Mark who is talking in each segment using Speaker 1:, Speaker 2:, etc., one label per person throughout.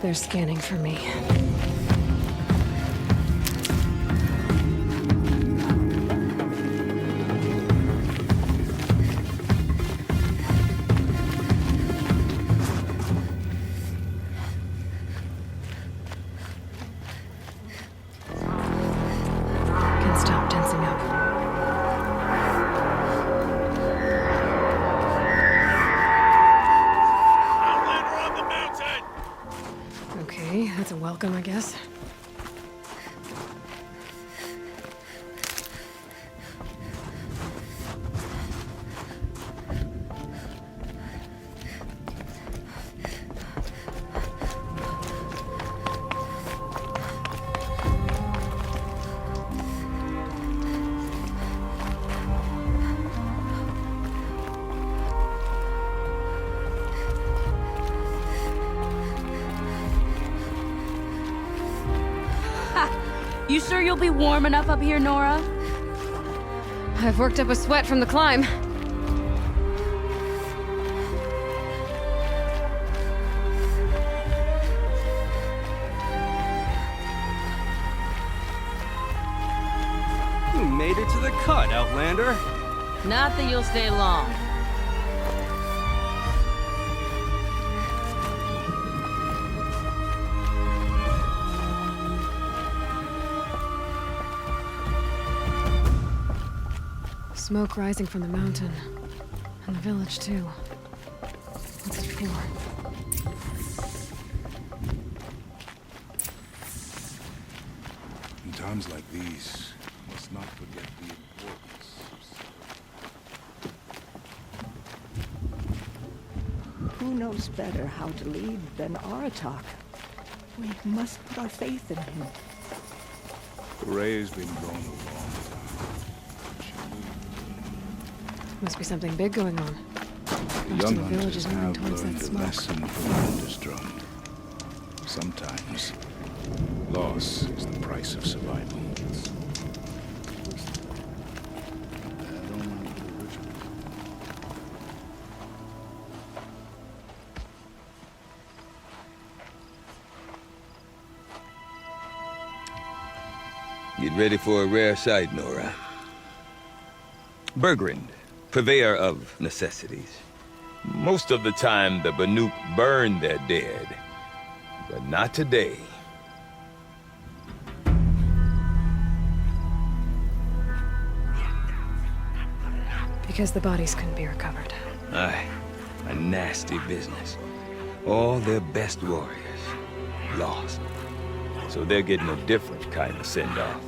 Speaker 1: They're scanning for me. Can stop tensing up.
Speaker 2: Outlander on the mountain!
Speaker 1: Okay, that's a welcome, I guess.
Speaker 3: You sure you'll be warm enough up here, Nora?
Speaker 1: I've worked up a sweat from the climb.
Speaker 4: You made it to the cut, Outlander.
Speaker 3: Not that you'll stay long.
Speaker 1: Smoke rising from the mountain. And the village, too. What's it for?
Speaker 2: In times like these, must not forget the importance of...
Speaker 5: Who knows better how to lead than Aratak? We must put our faith in him.
Speaker 2: The ray's been gone a long time.
Speaker 1: Must be something big going on.
Speaker 2: The
Speaker 1: Most
Speaker 2: young
Speaker 1: of the village is
Speaker 2: hunters
Speaker 1: moving
Speaker 2: have
Speaker 1: towards that
Speaker 2: learned a
Speaker 1: smoke.
Speaker 2: lesson from Wonderstrom. Sometimes, loss is the price of survival.
Speaker 6: Get ready for a rare sight, Nora. Bergrind, purveyor of necessities. Most of the time, the Banuk burn their dead. But not today.
Speaker 1: Because the bodies couldn't be recovered.
Speaker 6: Aye, a nasty business. All their best warriors lost. So they're getting a different kind of send-off.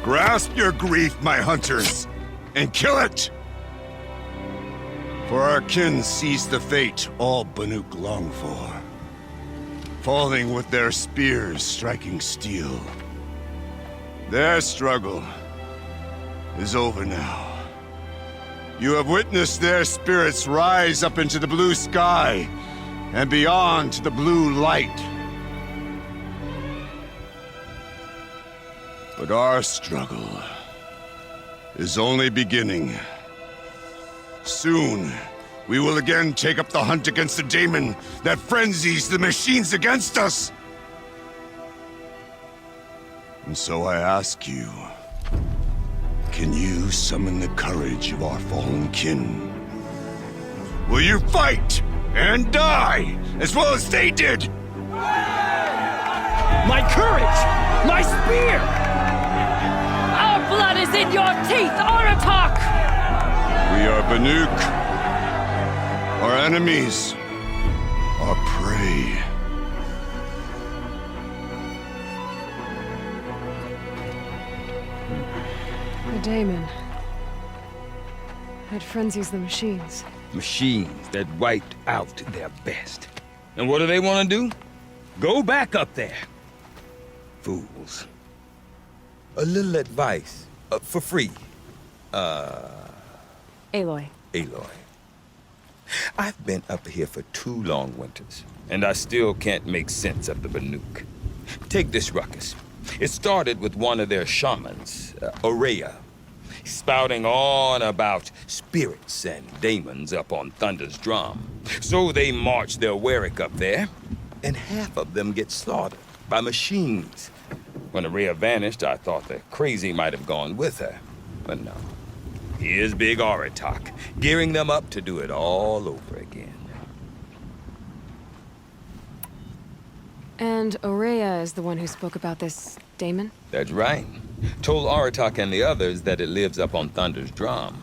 Speaker 2: Grasp your grief, my hunters, and kill it! For our kin sees the fate all Banuk long for. Falling with their spears striking steel. Their struggle is over now. You have witnessed their spirits rise up into the blue sky and beyond to the blue light. But our struggle is only beginning. Soon, we will again take up the hunt against the daemon that frenzies the machines against us. And so I ask you, can you summon the courage of our fallen kin? Will you fight and die as well as they did?
Speaker 4: My courage! My spear!
Speaker 3: Our blood is in your teeth, Aratak!
Speaker 2: We are Banuk. Our enemies are prey.
Speaker 1: The daemon. It frenzies the machines.
Speaker 6: Machines that wiped out their best. And what do they want to do? Go back up there. Fools. A little advice, for free.
Speaker 1: Aloy.
Speaker 6: Aloy. I've been up here for 2 long winters, and I still can't make sense of the Banuk. Take this ruckus. It started with one of their shamans, Aurea, spouting on about spirits and daemons up on Thunder's drum. So they march their Warwick up there, and half of them get slaughtered by machines. When Aurea vanished, I thought the crazy might have gone with her, but no. Here's Big Aratak, gearing them up to do it all over again.
Speaker 1: And Aurea is the one who spoke about this daemon?
Speaker 6: That's right. Told Aratak and the others that it lives up on Thunder's drum.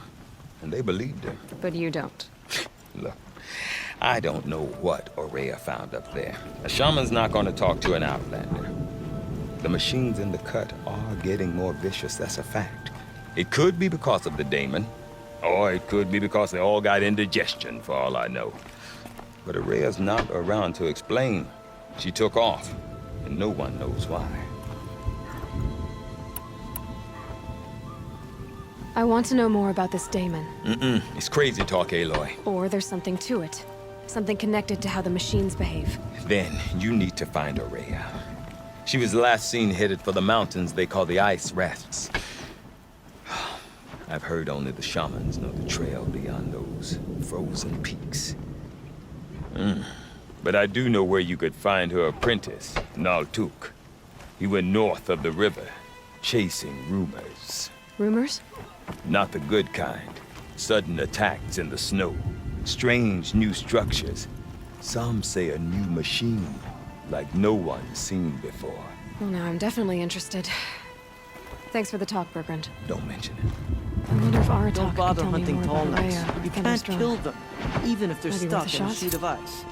Speaker 6: And they believed her.
Speaker 1: But you don't.
Speaker 6: Look, I don't know what Aurea found up there. A shaman's not going to talk to an outlander. The machines in the cut are getting more vicious, that's a fact. It could be because of the daemon, or it could be because they all got indigestion, for all I know. But Aurea's not around to explain. She took off, and no one knows why.
Speaker 1: I want to know more about this daemon.
Speaker 6: It's crazy talk, Aloy.
Speaker 1: Or there's something to it. Something connected to how the machines behave.
Speaker 6: Then you need to find Aurea. She was last seen headed for the mountains they call the Ice Rafts. I've heard only the shamans know the trail beyond those frozen peaks. But I do know where you could find her apprentice, Naltuk. He went north of the river, chasing rumors.
Speaker 1: Rumors?
Speaker 6: Not the good kind. Sudden attacks in the snow. Strange new structures. Some say a new machine, like no one's seen before.
Speaker 1: Well, now I'm definitely interested. Thanks for the talk, Bergrand.
Speaker 6: Don't mention it.
Speaker 1: I wonder if Aratak
Speaker 7: Don't bother
Speaker 1: can tell me
Speaker 7: hunting
Speaker 1: more
Speaker 7: tall
Speaker 1: about
Speaker 7: necks.
Speaker 1: Aurea or
Speaker 7: You can't
Speaker 1: Thunderstone.
Speaker 7: kill them, even if they're
Speaker 1: Maybe worth
Speaker 7: stuck
Speaker 1: a
Speaker 7: in a
Speaker 1: shot?
Speaker 7: sheet of ice.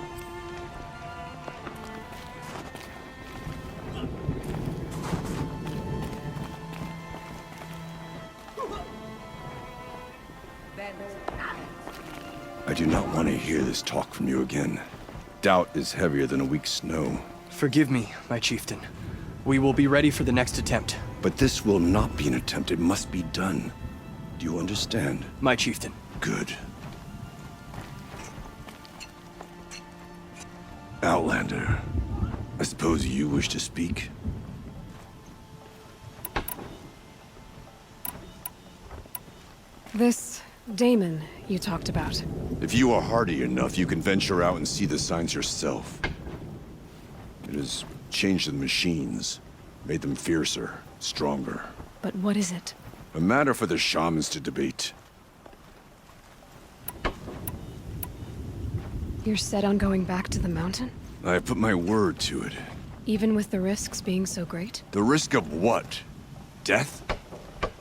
Speaker 2: I do not want to hear this talk from you again. Doubt is heavier than a week's snow.
Speaker 8: Forgive me, my chieftain. We will be ready for the next attempt.
Speaker 2: But this will not be an attempt. It must be done. Do you understand?
Speaker 8: My chieftain.
Speaker 2: Good. Outlander, I suppose you wish to speak?
Speaker 1: This daemon you talked about.
Speaker 2: If you are hardy enough, you can venture out and see the signs yourself. It has changed the machines, made them fiercer, stronger.
Speaker 1: But what is it?
Speaker 2: A matter for the shamans to debate.
Speaker 1: You're set on going back to the mountain?
Speaker 2: I have put my word to it.
Speaker 1: Even with the risks being so great?
Speaker 2: The risk of what? Death?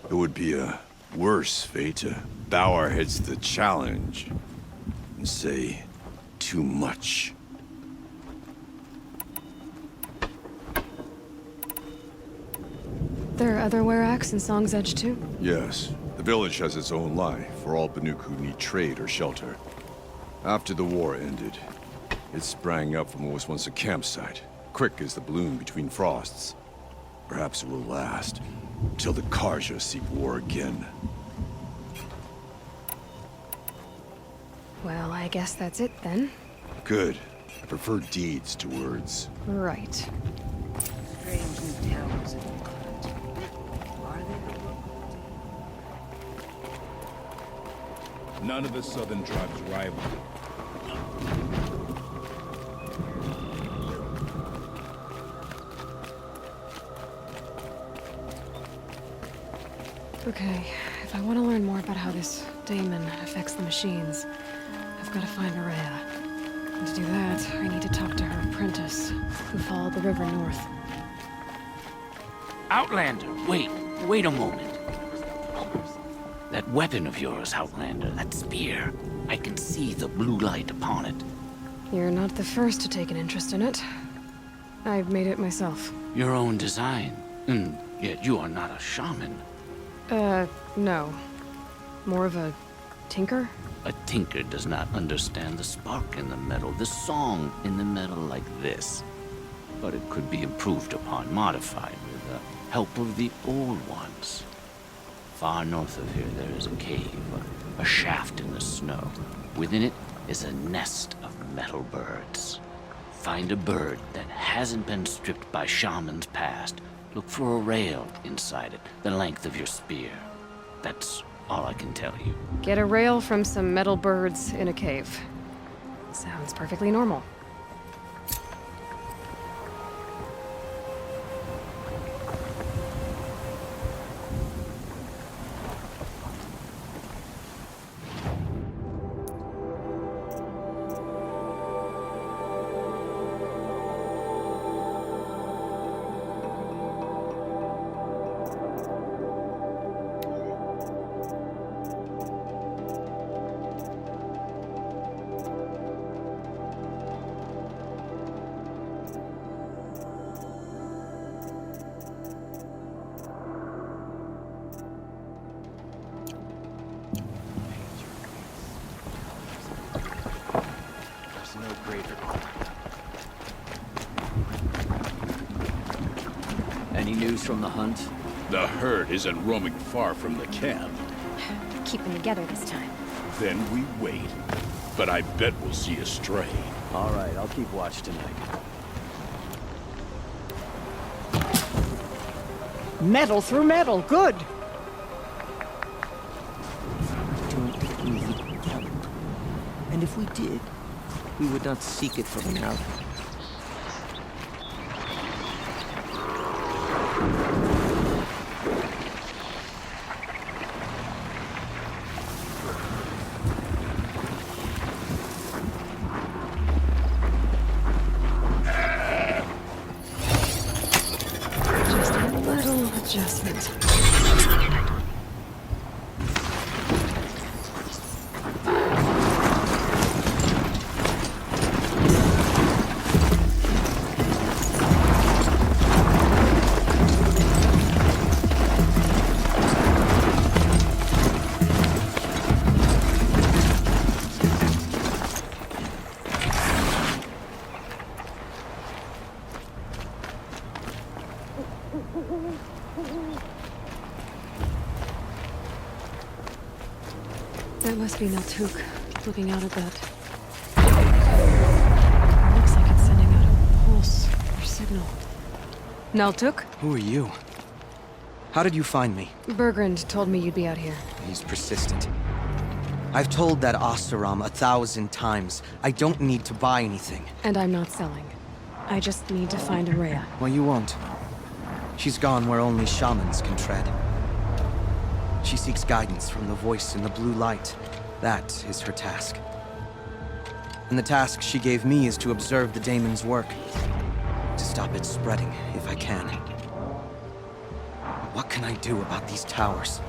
Speaker 2: It would be a worse fate to bow our heads to the challenge and say too much.
Speaker 1: There are other Weraks in Song's Edge too?
Speaker 2: Yes, the village has its own life for all Banuk who need trade or shelter. After the war ended, it sprang up from what was once a campsite, quick as the bloom between frosts. Perhaps it will last, until the Karja seek war again.
Speaker 1: Well, I guess that's it then.
Speaker 2: Good. I prefer deeds to words.
Speaker 1: Right.
Speaker 7: Strange new towers in the cut. Are they? None of the southern tribes rival.
Speaker 1: Okay, if I want to learn more about how this daemon affects the machines, I've got to find Maria. And to do that, I need to talk to her apprentice, who followed the river north.
Speaker 9: Outlander, wait a moment. That weapon of yours, Outlander, that spear. I can see the blue light upon it.
Speaker 1: You're not the first to take an interest in it. I made it myself.
Speaker 9: Your own design. And yet you are not a shaman.
Speaker 1: No. More of a tinker?
Speaker 9: A tinker does not understand the spark in the metal, the song in the metal like this. But it could be improved upon, modified with the help of the old ones. Far north of here there is a cave, a shaft in the snow. Within it is a nest of metal birds. Find a bird that hasn't been stripped by shamans past. Look for a rail inside it, the length of your spear. That's all I can tell you.
Speaker 1: Get a rail from some metal birds in a cave. Sounds perfectly normal.
Speaker 4: Any news from the hunt?
Speaker 7: The herd isn't roaming far from the camp.
Speaker 10: Keeping together this time.
Speaker 7: Then we wait. But I bet we'll see a stray.
Speaker 4: All right, I'll keep watch tonight.
Speaker 5: Metal through metal, good!
Speaker 11: Don't think we would tell. And if we did, we would not seek it from an outlaw.
Speaker 1: Just a little adjustment. That must be Naltuk, looking out at that. Looks like it's sending out a pulse or signal. Naltuk?
Speaker 8: Who are you? How did you find me?
Speaker 1: Bergrand told me you'd be out here.
Speaker 8: He's persistent. I've told that Oseram 1,000 times. I don't need to buy anything.
Speaker 1: And I'm not selling. I just need to find Araya.
Speaker 8: Well, you won't. She's gone where only shamans can tread. She seeks guidance from the voice in the blue light. That is her task. And the task she gave me is to observe the daemon's work. To stop it spreading, if I can. What can I do about these towers?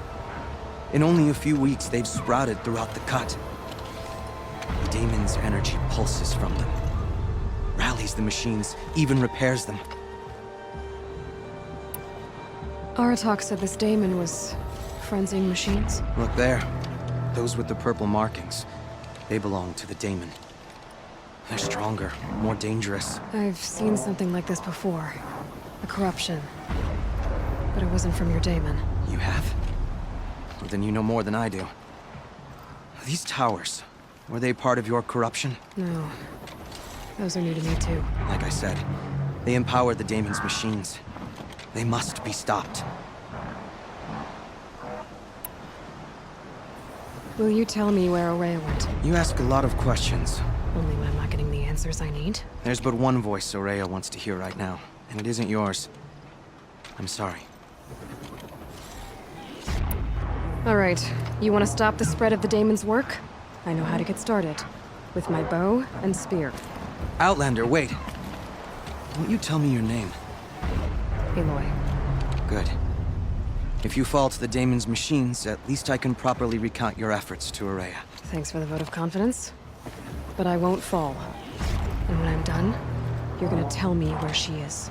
Speaker 8: In only a few weeks, they've sprouted throughout the cut. The daemon's energy pulses from them. Rallies the machines, even repairs them.
Speaker 1: Aratak said this daemon was frenzying machines.
Speaker 8: Look there. Those with the purple markings. They belong to the daemon. They're stronger, more dangerous.
Speaker 1: I've seen something like this before. A corruption. But it wasn't from your daemon.
Speaker 8: You have? Well, then you know more than I do. These towers, were they part of your corruption?
Speaker 1: No. Those are new to me too.
Speaker 8: Like I said, they empower the daemon's machines. They must be stopped.
Speaker 1: Will you tell me where Araya went?
Speaker 8: You ask a lot of questions.
Speaker 1: Only when I'm not getting the answers I need.
Speaker 8: There's but one voice Araya wants to hear right now, and it isn't yours. I'm sorry.
Speaker 1: All right, you want to stop the spread of the daemon's work? I know how to get started. With my bow and spear.
Speaker 8: Outlander, wait. Won't you tell me your name?
Speaker 1: Aloy.
Speaker 8: Good. If you fall to the daemon's machines, at least I can properly recount your efforts to Araya.
Speaker 1: Thanks for the vote of confidence. But I won't fall. And when I'm done, you're gonna tell me where she is.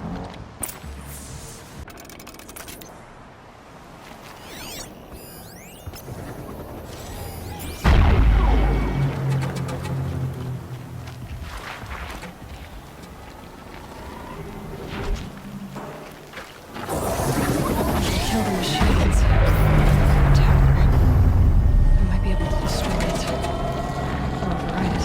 Speaker 1: Kill the machines. Tower. I might be able to destroy it. Or override it.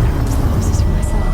Speaker 1: Use the houses for myself.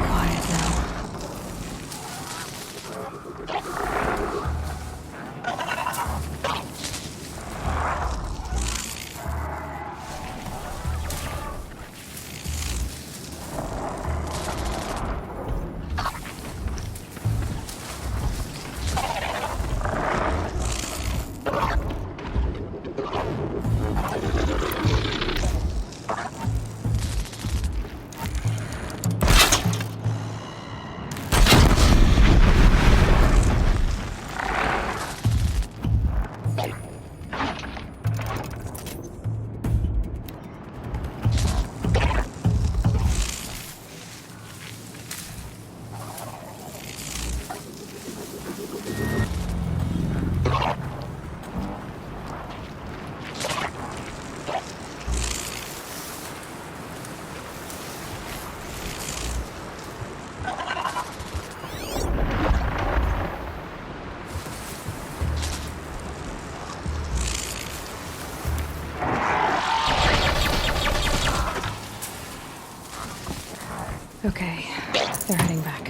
Speaker 1: Quiet now. Okay, they're heading back.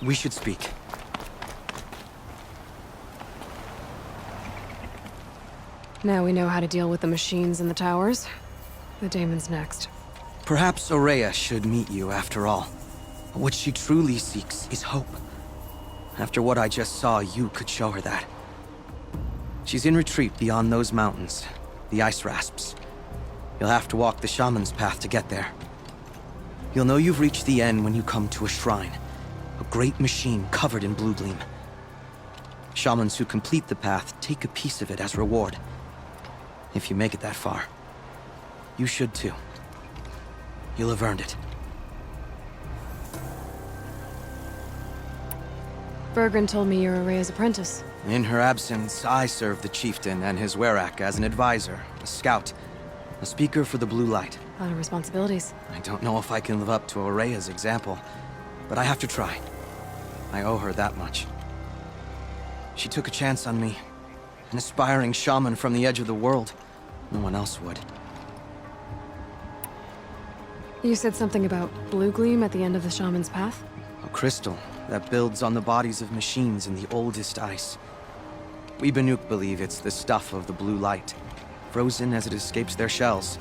Speaker 8: We should speak.
Speaker 1: Now we know how to deal with the machines in the towers. The daemon's next.
Speaker 8: Perhaps Aurea should meet you after all. What she truly seeks is hope. After what I just saw, you could show her that. She's in retreat beyond those mountains, the ice rasps. You'll have to walk the shaman's path to get there. You'll know you've reached the end when you come to a shrine. A great machine covered in blue gleam. Shamans who complete the path take a piece of it as reward. If you make it that far. You should too. You'll have earned it.
Speaker 1: Bergren told me you're Aurea's apprentice.
Speaker 8: In her absence, I served the chieftain and his werak as an advisor, a scout, a speaker for the Blue Light.
Speaker 1: A lot of responsibilities.
Speaker 8: I don't know if I can live up to Aurea's example, but I have to try. I owe her that much. She took a chance on me. An aspiring shaman from the edge of the world. No one else would.
Speaker 1: You said something about blue gleam at the end of the shaman's path?
Speaker 8: A crystal that builds on the bodies of machines in the oldest ice. We Banuk believe it's the stuff of the Blue Light, frozen as it escapes their shells.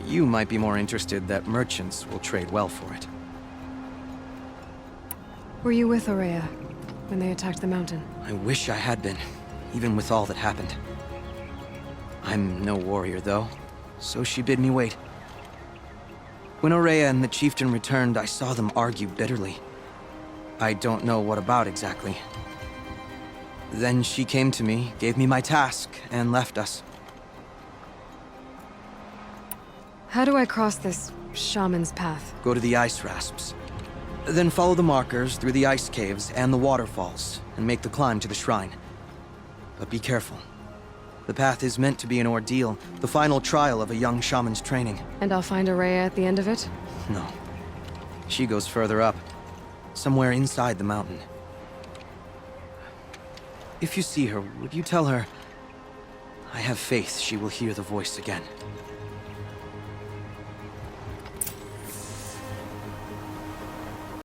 Speaker 8: You might be more interested that merchants will trade well for it.
Speaker 1: Were you with Aurea when they attacked the mountain?
Speaker 8: I wish I had been, even with all that happened. I'm no warrior, though, so she bid me wait. When Aurea and the chieftain returned, I saw them argue bitterly. I don't know what about exactly. Then she came to me, gave me my task, and left us.
Speaker 1: How do I cross this shaman's path?
Speaker 8: Go to the ice rasps. Then follow the markers through the ice caves and the waterfalls, and make the climb to the shrine. But be careful. The path is meant to be an ordeal, the final trial of a young shaman's training.
Speaker 1: And I'll find Aurea at the end of it?
Speaker 8: No. She goes further up. Somewhere inside the mountain. If you see her, would you tell her... I have faith she will hear the voice again.